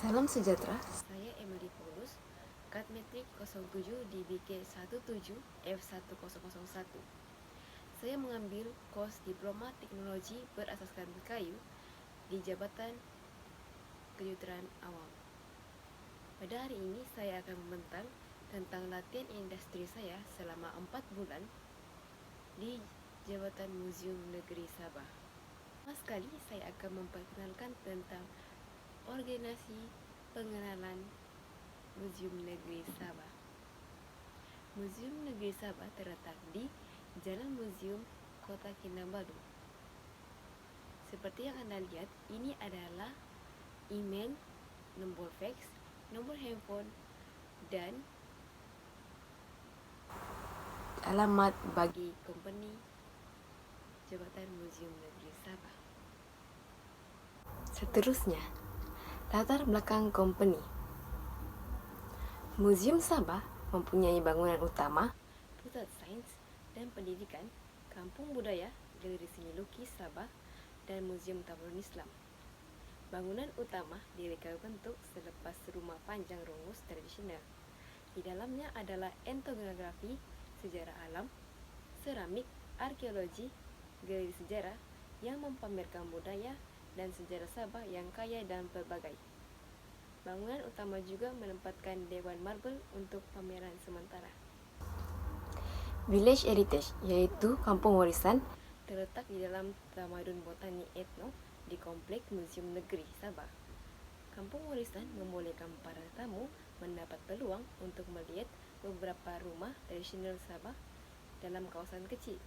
Salam sejahtera, saya Emily Paulus, Kat Metrik 07 di BK17F1001. Saya mengambil kos Diploma Teknologi berasaskan kayu di Jabatan Kejuruteraan Awam. Pada hari ini saya akan membentang tentang latihan industri saya selama 4 bulan di Jabatan Museum Negeri Sabah. Pertama sekali saya akan memperkenalkan tentang organisasi pengenalan Museum Negeri Sabah. Museum Negeri Sabah terletak di Jalan Museum, Kota Kinabalu. Seperti yang Anda lihat, ini adalah email, nomor fax, nomor handphone, dan alamat bagi company Jabatan Museum Negeri Sabah. Seterusnya, latar belakang company. Museum Sabah mempunyai bangunan utama, pusat sains dan pendidikan, kampung budaya, galeri seni lukis Sabah, dan Museum Tamadun Islam. Bangunan utama direka bentuk selepas rumah panjang rungus tradisional. Di dalamnya adalah etnografi, sejarah alam, seramik, arkeologi, galeri sejarah yang mempamerkan budaya dan sejarah Sabah yang kaya dan pelbagai. Bangunan utama juga menempatkan Dewan Marble untuk pameran sementara. Village Heritage, yaitu kampung warisan, terletak di dalam Tamadun Botani Etno di Komplek Museum Negeri Sabah. Kampung warisan membolehkan para tamu mendapat peluang untuk melihat beberapa rumah tradisional Sabah dalam kawasan kecil.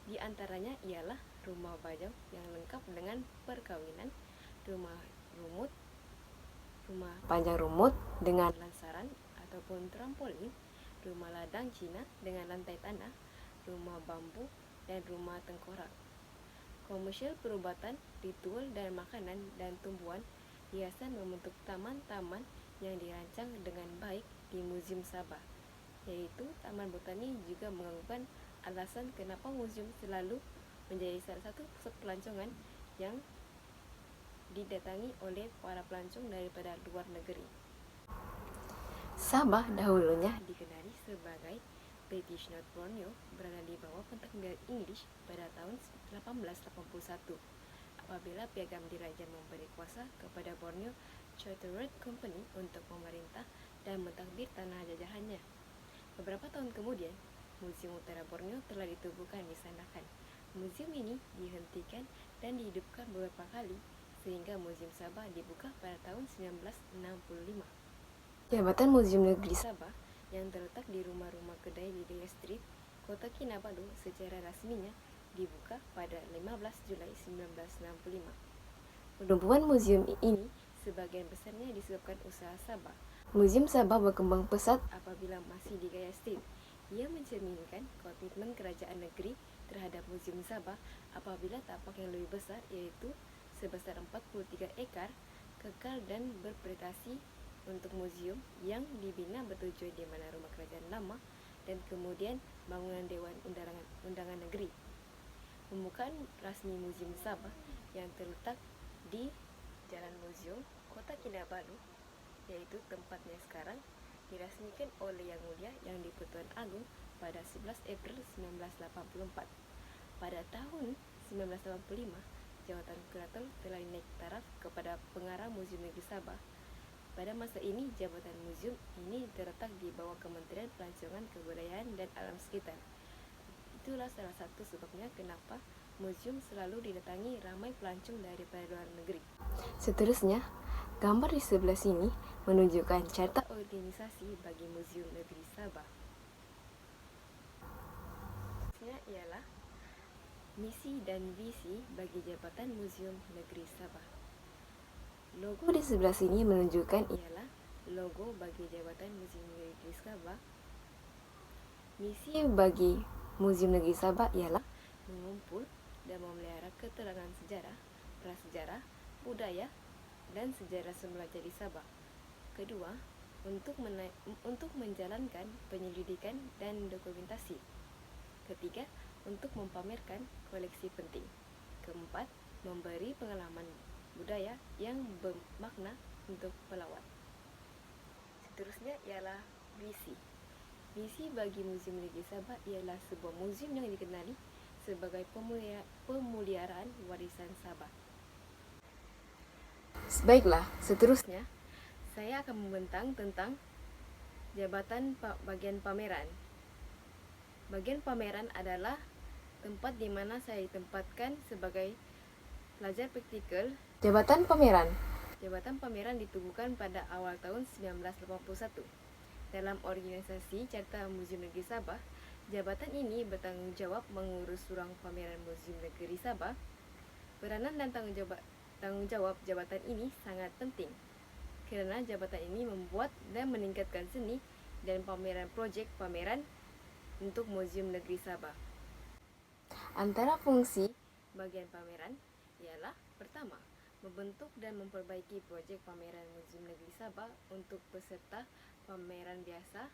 Di antaranya ialah rumah bajau yang lengkap dengan perkawinan, rumah panjang rumut dengan lansaran ataupun trampolin, rumah ladang Cina dengan lantai tanah, rumah bambu, dan rumah tengkorak. Komersial perubatan, ritual dan makanan dan tumbuhan, hiasan membentuk taman-taman yang dirancang dengan baik di Museum Sabah, yaitu Taman Botani juga menganggukan alasan kenapa museum selalu menjadi salah satu pusat pelancongan yang didatangi oleh para pelancong daripada luar negeri. Sabah dahulunya dikenali sebagai British North Borneo, berada di bawah pentinggalan Inggris pada tahun 1881 apabila Piagam Diraja memberi kuasa kepada Borneo Chartered Company untuk memerintah dan mentadbir tanah jajahannya. Beberapa tahun kemudian, Museum Utara Borneo telah ditubuhkan di Sandakan. Museum ini dihentikan dan dihidupkan beberapa kali sehingga Museum Sabah dibuka pada tahun 1965. Jabatan Museum Negeri Sabah yang terletak di rumah-rumah kedai di Daya Street, Kota Kinabalu secara rasminya dibuka pada 15 Julai 1965. Penumbuhan museum ini sebagian besarnya disebabkan usaha Sabah. Museum Sabah berkembang pesat apabila masih di Gaya Street. Ia mencerminkan komitmen kerajaan negeri terhadap Museum Sabah apabila tapak yang lebih besar, yaitu sebesar 43 ekar, kekal dan berprestasi untuk museum yang dibina bertujuan di mana rumah kerajaan lama dan kemudian bangunan Dewan Undangan Negeri. Pembukaan rasmi Museum Sabah yang terletak di Jalan Museum, Kota Kinabalu, yaitu tempatnya sekarang, dirasmikan oleh Yang Mulia Yang di-Pertuan Agong pada 11 April 1984. Pada tahun 1985, jawatan kurator telah dinaik taraf kepada pengarah Museum Negeri Sabah. Pada masa ini, jabatan museum ini terletak di bawah Kementerian Pelancongan, Kebudayaan dan Alam Sekitar. Itulah salah satu sebabnya kenapa museum selalu didatangi ramai pelancong daripada luar negeri. Seterusnya, gambar di sebelah sini menunjukkan carta organisasi bagi Museum Negeri Sabah. Seterusnya ialah misi dan visi bagi Jabatan Museum Negeri Sabah. Logo di sebelah sini menunjukkan ialah logo bagi Jabatan Museum Negeri Sabah. Misi bagi Museum Negeri Sabah ialah mengumpul dan memelihara keterangan sejarah, prasejarah, budaya, dan sejarah semula jadi Sabah. Kedua, untuk menjalankan penyelidikan dan dokumentasi. Ketiga, untuk mempamerkan koleksi penting. Keempat, memberi pengalaman budaya yang bermakna untuk pelawat. Seterusnya ialah visi. Visi bagi Muzium Negeri Sabah ialah sebuah muzium yang dikenali sebagai pemeliharaan warisan Sabah. Baiklah, seterusnya saya akan membentang tentang jabatan bagian pameran. Bagian pameran adalah tempat di mana saya ditempatkan sebagai pelajar praktikal. Jabatan pameran ditubuhkan pada awal tahun 1981. Dalam organisasi Carta Muzium Negeri Sabah, jabatan ini bertanggung jawab mengurus ruang pameran Muzium Negeri Sabah. Peranan dan tanggung jawab jabatan ini sangat penting, kerana jabatan ini membuat dan meningkatkan seni dan pameran projek pameran untuk Muzium Negeri Sabah. Antara fungsi bagian pameran ialah pertama, membentuk dan memperbaiki projek pameran Muzium Negeri Sabah untuk peserta pameran biasa,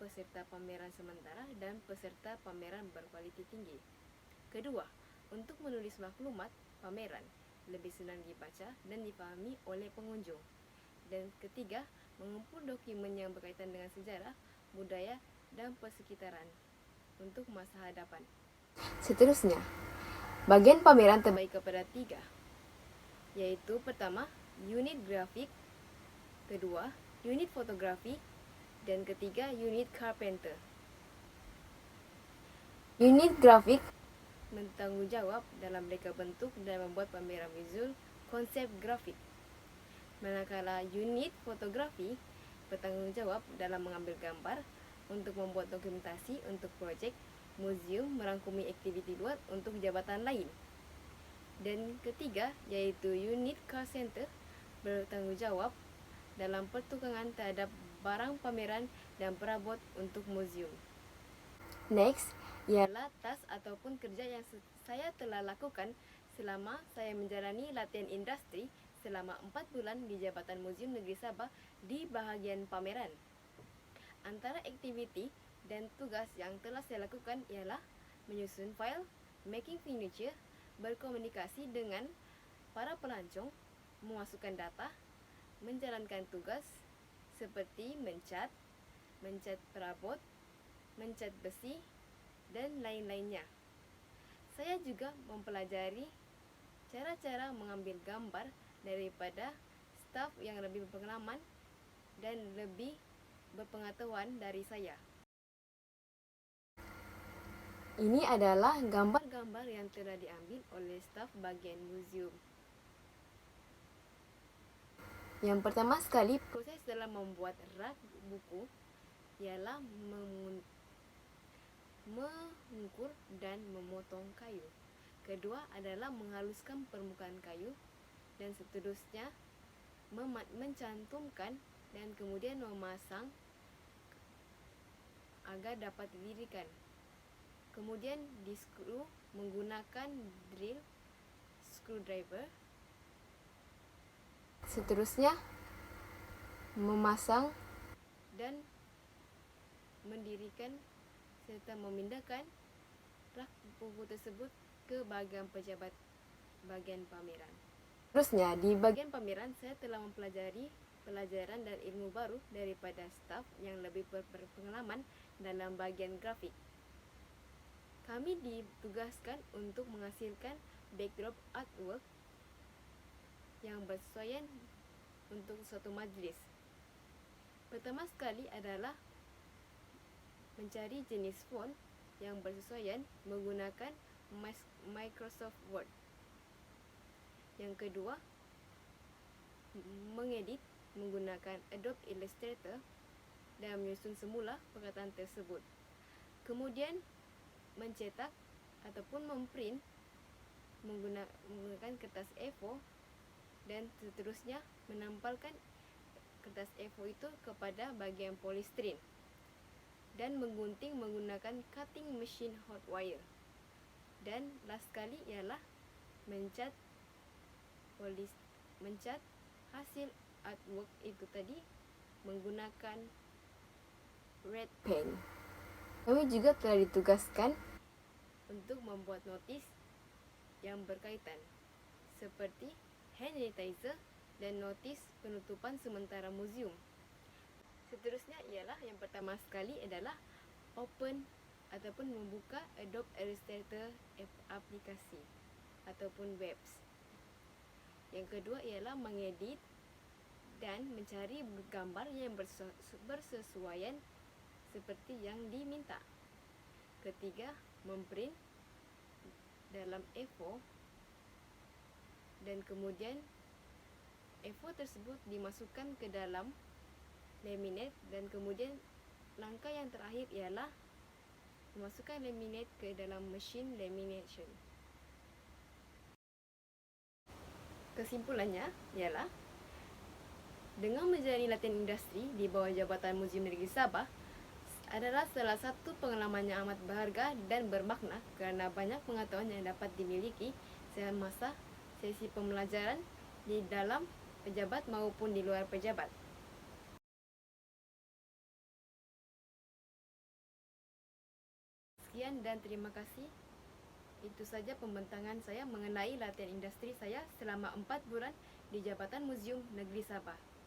peserta pameran sementara, dan peserta pameran berkualiti tinggi. Kedua, untuk menulis maklumat pameran lebih senang dibaca dan dipahami oleh pengunjung. Dan ketiga, mengumpul dokumen yang berkaitan dengan sejarah, budaya, dan persekitaran untuk masa hadapan. Seterusnya, bagian pameran terbagi kepada 3, yaitu pertama, unit grafik, kedua, unit fotografi, dan ketiga, unit carpenter. Unit grafik bertanggung jawab dalam reka bentuk dan membuat pameran visual konsep grafik. Manakala unit fotografi bertanggung jawab dalam mengambil gambar untuk membuat dokumentasi untuk projek muzium merangkumi aktiviti luar untuk jabatan lain. Dan ketiga, yaitu unit car center bertanggung jawab dalam pertukangan terhadap barang pameran dan perabot untuk muzium. Next, ialah task ataupun kerja yang saya telah lakukan selama saya menjalani latihan industri selama 4 bulan di Jabatan Muzium Negeri Sabah di bahagian pameran. Antara aktiviti dan tugas yang telah saya lakukan ialah menyusun fail, making furniture, berkomunikasi dengan para pelancong, memasukkan data, menjalankan tugas seperti mencat perabot, mencat besi, dan lain-lainnya. Saya juga mempelajari cara-cara mengambil gambar daripada staf yang lebih berpengalaman dan lebih berpengetahuan dari saya. Ini adalah gambar-gambar yang telah diambil oleh staf bagian muzium. Yang pertama sekali, proses dalam membuat rak buku ialah mengukur dan memotong kayu. Kedua adalah menghaluskan permukaan kayu, dan seterusnya mencantumkan dan kemudian memasang agar dapat didirikan. Kemudian diskru menggunakan drill screwdriver. Seterusnya memasang dan mendirikan serta memindahkan rak buku tersebut ke bahagian pejabat bagian pameran. Terusnya, di bagian pameran saya telah mempelajari pelajaran dan ilmu baru daripada staf yang lebih berpengalaman dalam bagian grafik. Kami ditugaskan untuk menghasilkan backdrop artwork yang bersesuaian untuk suatu majlis. Pertama sekali adalah mencari jenis font yang bersesuaian menggunakan Microsoft Word. Yang kedua, mengedit menggunakan Adobe Illustrator dan menyusun semula perkataan tersebut. Kemudian mencetak ataupun memprint menggunakan kertas A4 dan seterusnya menempelkan kertas A4 itu kepada bahagian polystyrene dan menggunting menggunakan cutting machine hot wire. Dan last sekali ialah mencat hasil artwork itu tadi menggunakan red pen. Kami juga telah ditugaskan untuk membuat notis yang berkaitan seperti hand sanitizer dan notis penutupan sementara muzium. Seterusnya ialah yang pertama sekali adalah open ataupun membuka Adobe Illustrator aplikasi ataupun webs. Yang kedua ialah mengedit dan mencari gambar yang bersesuaian seperti yang diminta. Ketiga, memprint dalam A4 dan kemudian A4 tersebut dimasukkan ke dalam laminate dan kemudian langkah yang terakhir ialah memasukkan laminate ke dalam mesin lamination. Kesimpulannya ialah dengan menjalani latihan industri di bawah Jabatan Muzium Negeri Sabah adalah salah satu pengalaman yang amat berharga dan bermakna kerana banyak pengetahuan yang dapat dimiliki semasa sesi pembelajaran di dalam pejabat maupun di luar pejabat. Sekian dan terima kasih. Itu saja pembentangan saya mengenai latihan industri saya selama 4 bulan di Jabatan Muzium Negeri Sabah.